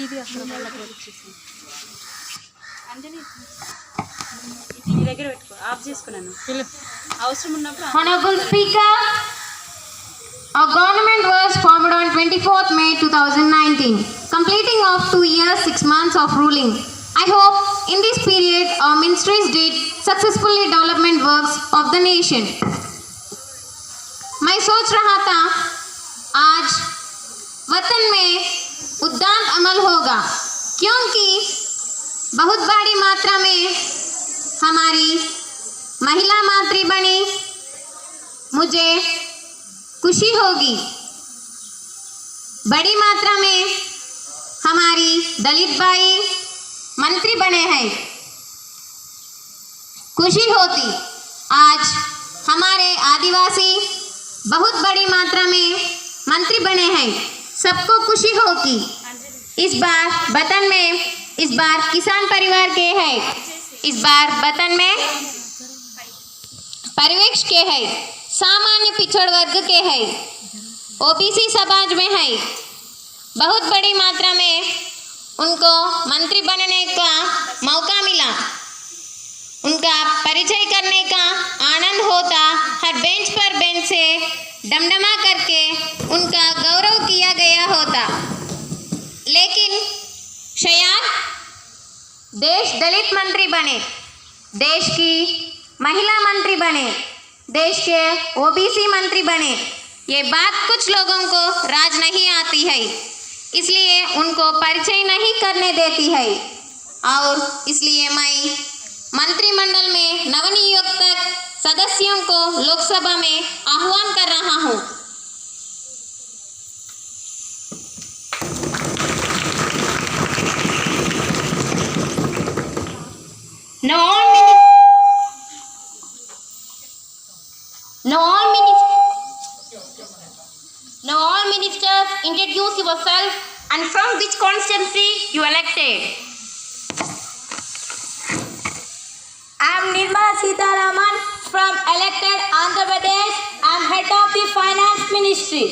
ఇది అక్కడ వాళ్ళకి వచ్చేసి అంజలి ఈ దగ్గర పెట్టుకో ఆఫ్ చేసుకున్నాను అవసరం ఉన్నప్పుడు. Honorable Speaker, our government was formed on 24th May 2019, completing of 2 years 6 months of ruling. I hope in this period our ministries did successfully development works of the nation. मैं सोच रहा था आज वतन में उद्यान अमल होगा, क्योंकि बहुत बड़ी मात्रा में हमारी महिला मंत्री बनी, मुझे खुशी होगी। बड़ी मात्रा में हमारी दलित भाई मंत्री बने हैं, खुशी होती। आज हमारे आदिवासी बहुत बड़ी मात्रा में मंत्री बने हैं, सबको खुशी होगी। इस बार वतन में इस बार किसान परिवार के हैं, इस बार वतन में परिवेश के है, सामान्य पिछड़ वर्ग के है, ओबीसी समाज में है। बहुत बड़ी मात्रा में उनको मंत्री बनने का मौका मिला, उनका परिचय करने का आनंद होता। हर बेंच पर बेंच से डमडमा करके उनका गौरव किया गया होता, लेकिन शायद देश दलित मंत्री बने, देश की महिला मंत्री बने, देश के ओबीसी मंत्री बने, ये बात कुछ लोगों को राज नहीं आती है, इसलिए उनको परिचय नहीं करने देती है। और इसलिए मैं मंत्रिमंडल में नवनियुक्त सदस्यों को लोकसभा में आह्वान कर रहा हूँ। Now all ministers introduce yourself and from which constituency you elected. I am Nirmala Sitharaman from elected Andhra Pradesh. I am head of the finance ministry.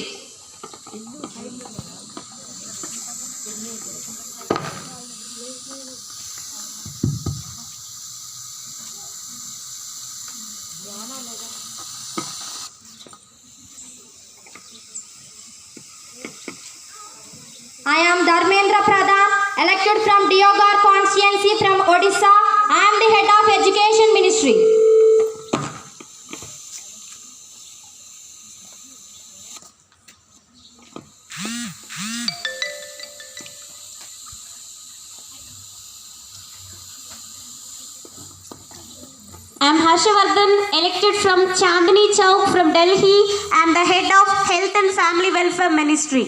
I am Dharmendra Pradhan, elected from Deoghar constituency from Odisha. I am the head of education ministry. I am Harshavardhan, elected from Chandni Chowk from Delhi. I am the head of health and family welfare ministry.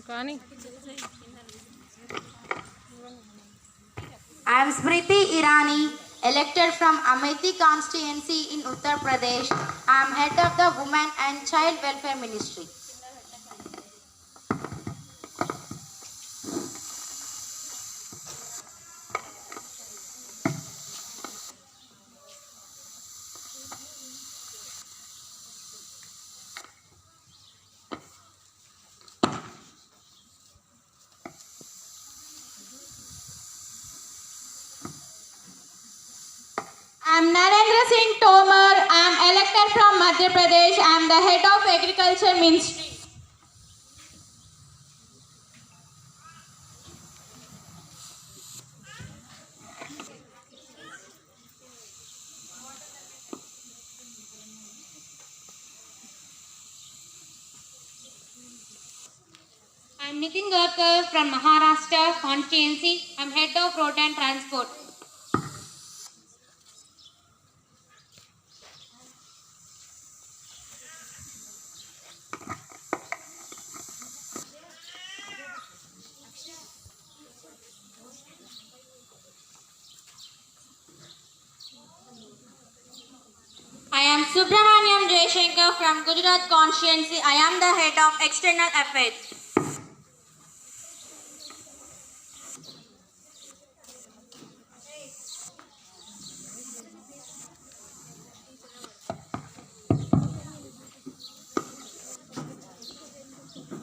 కానీ I am Smriti Irani, elected from Amethi constituency in Uttar Pradesh. I am head of the Women and Child Welfare Ministry. I am Narendra Singh Tomar. I am elected from Madhya Pradesh. I am the head of Agriculture Ministry. I am Nitin Garkar from Maharashtra constituency. I am head of road and transport. Subramaniam Jaishankar from Gujarat Constituency. I am the head of External Affairs.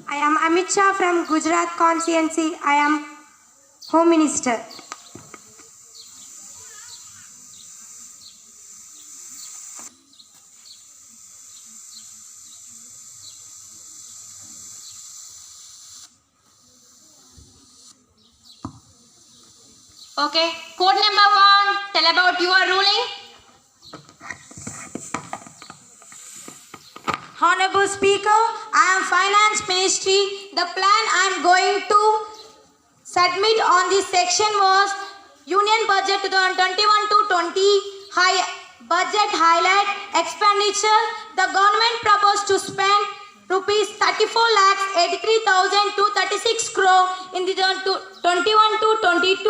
I am Amit Shah from Gujarat Constituency. I am Home Minister. Okay, code number 1, tell about your ruling. Honorable Speaker, I am Finance Ministry. The plan I am going to submit on this section was Union Budget 2021 to 20 budget highlight expenditure. The government proposed to spend rupees 34,83,236 crore in the 21 to 22.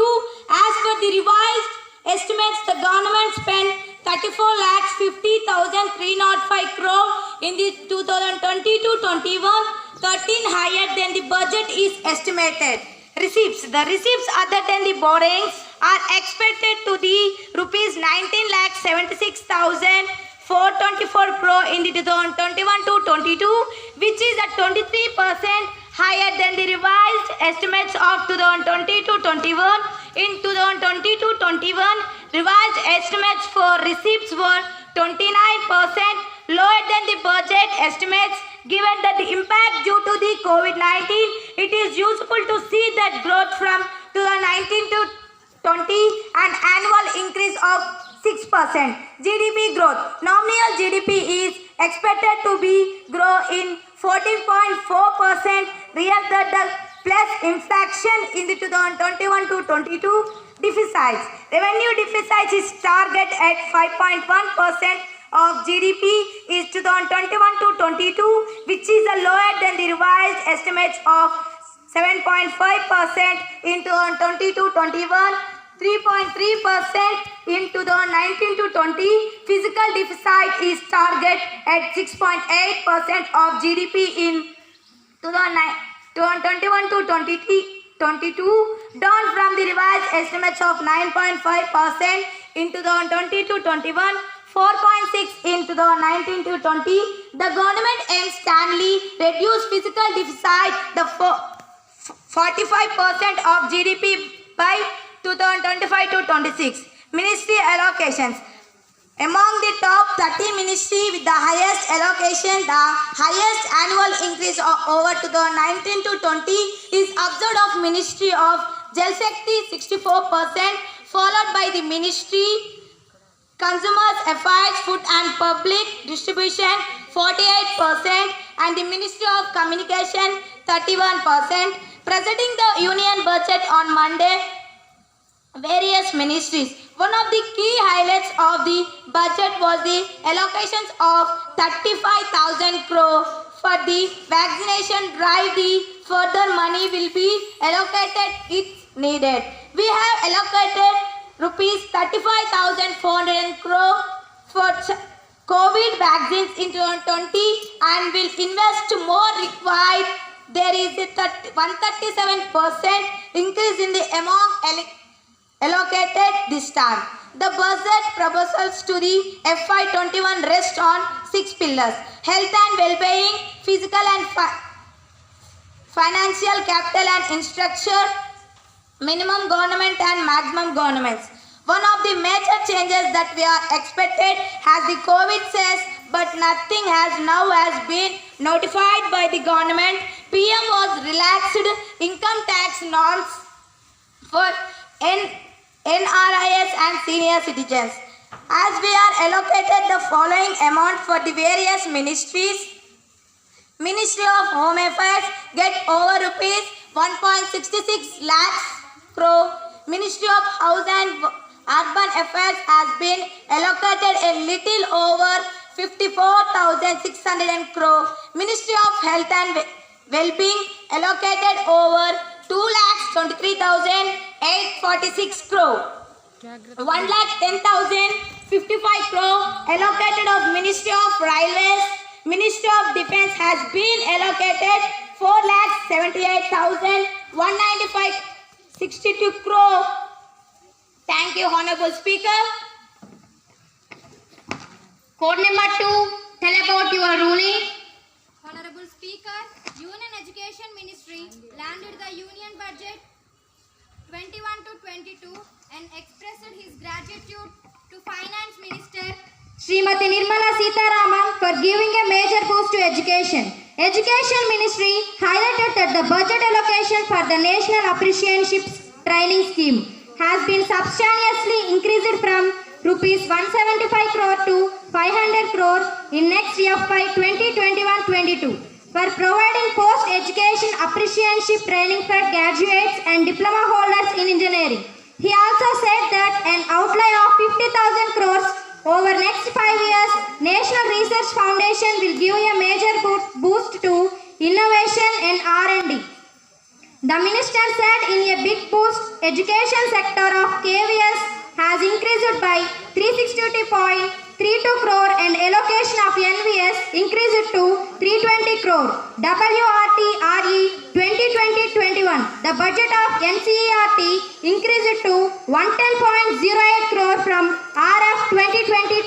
As per the revised estimates, the government spent 34,50,305 crore in the 2020-21, 13 higher than the budget is estimated. Receipts. The receipts other than the borrowings are expected to the rupees 19,76,424 crore in the 2021-22, which is at 23% higher than the revised estimates of 2020-21. In 2020-21, revised estimates for receipts were 29% lower than the budget estimates. Given that the impact due to the COVID-19, it is useful to see that growth from 2019 to 20, an annual increase of 6%. GDP growth. Nominal GDP is expected to be grow in 14.4%, real the plus inflation in the 2021 to 22. Deficits. Revenue deficit is target at 5.1% of GDP is 2021 to 22, which is lower than the revised estimates of 7.5% in 2022-21, 3.3% in 2019 to 20. Physical deficit is target at 6.8% of GDP in 2021 to 22, down from the revised estimates of 9.5% in 2020 to 21. 4.6 in 2019 to 20. The government aims Stanley reduce physical deficit the 45% of GDP by 2025 to 26. Ministry allocations. Among the top 30 ministries with the highest allocation, the highest annual increase of over 2019 to 20 is observed of Ministry of Jal Shakti 64%, followed by the Ministry Consumers Affairs, Food and Public Distribution 48% and the Ministry of Communication 31%. Presenting the Union Budget on Monday, various ministries. One of the key highlights of the budget was the allocations of 35,000 crore for the vaccination drive. The further money will be allocated if needed. We have allocated rupees 35,400 crore for COVID vaccines in 2020 and will invest more required. There is a 137% increase in the amount allocated this time. The budget proposals to the FY21 rest on 6 pillars: health and well-being, physical and financial capital and infrastructure, minimum government and maximum governments. One of the major changes that we are expected has the COVID says, but nothing has been notified by the government. PM was relaxed income tax norms for NRIs and senior citizens. As we are allocated the following amount for the various ministries. Ministry of Home Affairs get over rupees 1.66 lakhs crore. Ministry of House and Urban Affairs has been allocated a little over 54,600 crore. Ministry of Health and Well-being allocated over 2,23,846 crore. 1,10,000 55 crore allocated of Ministry of Railways. Ministry of Defence has been allocated 4,78,195.62 crore. Thank you, Honorable Speaker. Code number 2, tell about your ruling. Honorable Speaker, Union Education Ministry landed the Union Budget 21 to 22 and expressed his gratitude to Finance Minister Srimati Nirmala Sitharaman for giving a major boost to education. Education Ministry highlighted that the budget allocation for the National Apprenticeship Training Scheme has been substantially increased from rupees 175 crore to 500 crore in next FY 2021-22 for providing post-education apprenticeship training for graduates and diploma holders in engineering. He also said that an outlay of 50,000 crores over next 5 years, National Research Foundation will give a major boost to innovation and R&D. The minister said in a big boost, education sector of KVS has increased by 362.32 crore and allocation of NVS increased to 320 crore. WRT-RE 2020-21, the budget of NCERT increased to 110.08 crore from RF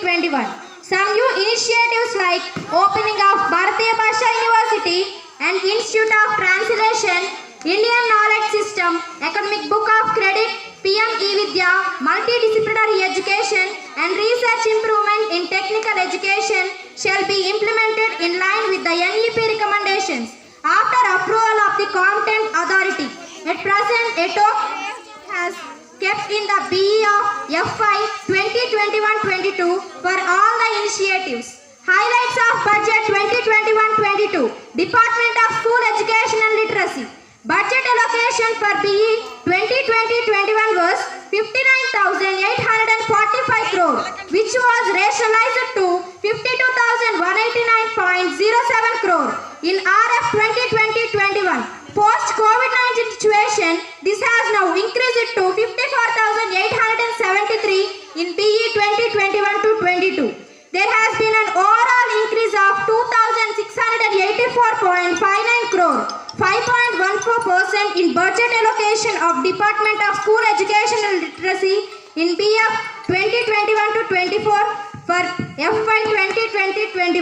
2020-21. Some new initiatives like opening of Bharatiya Bhasha University and Institute of Translation, Indian Knowledge System, Academic Book of Credit, PM E-Vidya, multidisciplinary education and research improvement in technical education shall be implemented in line with the NEP recommendations after approval of the competent authority. At present, a token has kept in the BE of FY 2021-22 for all the initiatives. Highlights of Budget 2021-22, Department of School Education and Literacy. Budget allocation for BE 2020-21 was 59,845 crore, which was rationalized to 52,189.07 crore in RF 2020-21. Post-COVID-19 situation, this has now increased to 54,873 in BE 2021-22. There has been an overall increase of 2,684.59 crore, 5.14% in budget allocation of Department of School Education and Literacy in BF 2021-24 for FY 2020-21.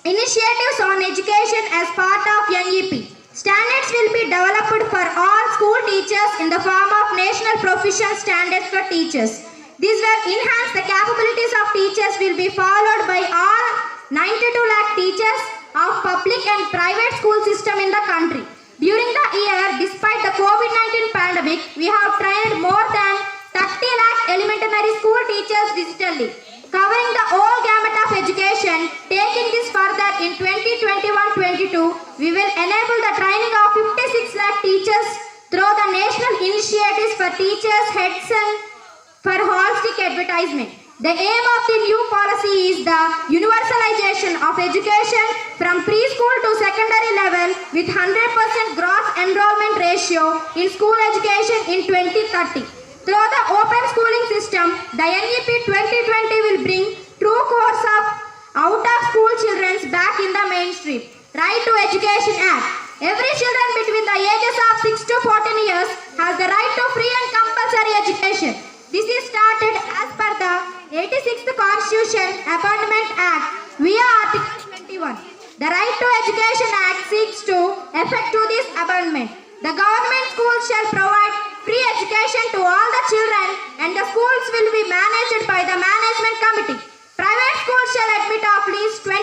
Initiatives on education as part of NEP. Standards will be developed for all school teachers in the form of National Proficient Standards for Teachers. These will enhance the capabilities of teachers will be followed by all 92 lakh teachers of public and private school system in the country. During the year, despite the COVID-19 pandemic, we have trained more than 30 lakh elementary school teachers digitally, covering the whole gamut of education. Taking this further in 2021-22, we will enable the training of 56 lakh teachers through the national initiatives for teachers heads and for holistic advertisement. The aim of the new policy is the universalization of education from preschool to secondary level with 100% gross enrollment ratio in school education in 2030. Through the open schooling system, the NEP 2020 will bring true course of out-of-school children back in the mainstream. Right to Education Act. Every children between the ages of 6 to 14 years has the right to free and compulsory education. This is started as per the 86th Constitution Amendment Act via Article 21. The Right to Education Act seeks to effect to this amendment. The government schools shall provide free education to all the children and the schools will be managed by the management committee. Private schools shall admit at least 25%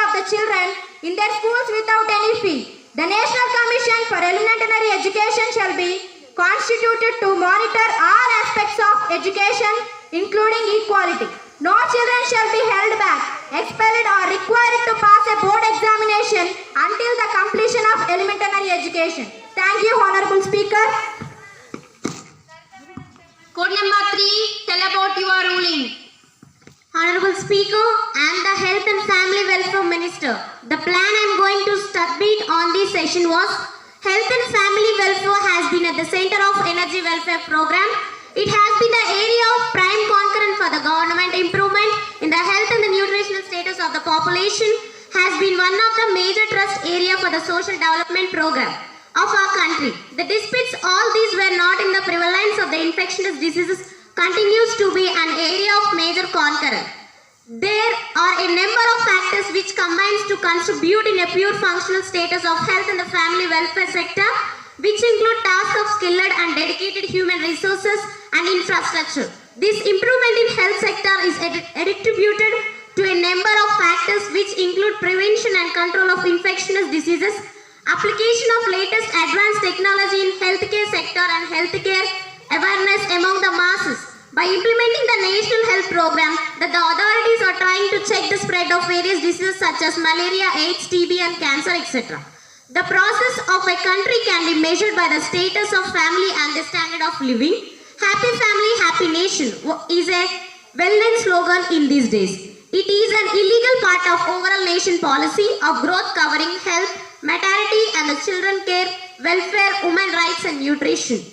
of the children in their schools without any fee. The National Commission for Elementary Education shall be constituted to monitor all aspects of education, including equality. No children shall be held back, expelled or required to pass a board examination until the completion of elementary education. Thank you, Honorable Speaker. Code number 3, tell about your ruling. Honorable Speaker, I am the Health and Family Welfare Minister. The plan I am going to submit on this session was Health and Family Welfare has been at the center of Energy Welfare Program. It has been the area of prime concern for the government population has been one of the major trust area for the social development program of our country. The despite all these were not in the prevalence of the infectious diseases continues to be an area of major concern. There are a number of factors which combines to contribute in a pure functional status of health in the family welfare sector, which include tasks of skilled and dedicated human resources and infrastructure. This improvement in health sector is attributed to a number of factors which include prevention and control of infectious diseases, application of latest advanced technology in healthcare sector and healthcare awareness among the masses. By implementing the National Health Program, the authorities are trying to check the spread of various diseases such as malaria, AIDS, TB and cancer, etc. The process of a country can be measured by the status of family and the standard of living. Happy family, happy nation is a well-known slogan in these days. It is an illegal part of overall nation policy of growth covering health, maternity and the children care, welfare, women rights and nutrition.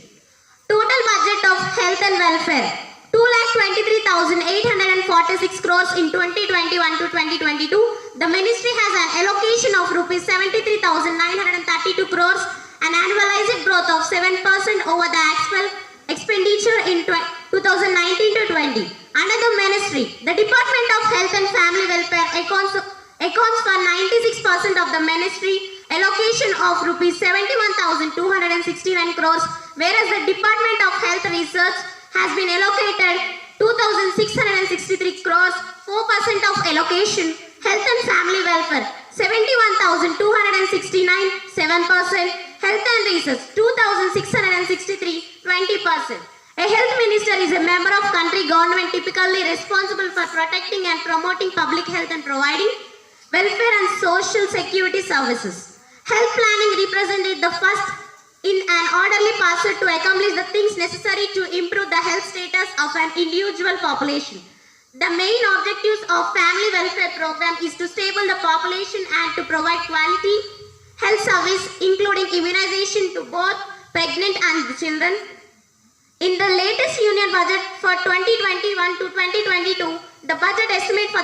Total budget of health and welfare 2,23,846 crores in 2021 to 2022. The ministry has an allocation of rupees 73,932 crores, an annualized growth of 7% over the actual expenditure in 2019 to 20. Under the ministry, the Department of Health and Family Welfare accounts for 96% of the ministry allocation of rupees 71,269 crores, whereas the Department of Health Research has been allocated 2,663 crores, 4% of allocation. Health and Family Welfare 71,269, 7%. Health and Research 2,663, 20%. A health minister is a member of country government typically responsible for protecting and promoting public health and providing welfare and social security services. Health planning represented the first in an orderly process to accomplish the things necessary to improve the health status of an individual population. The main objectives of family welfare program is to stable the population and to provide quality health service including immunization to both pregnant and the children. In the latest union budget for 2021 to 2022, the budget estimate for the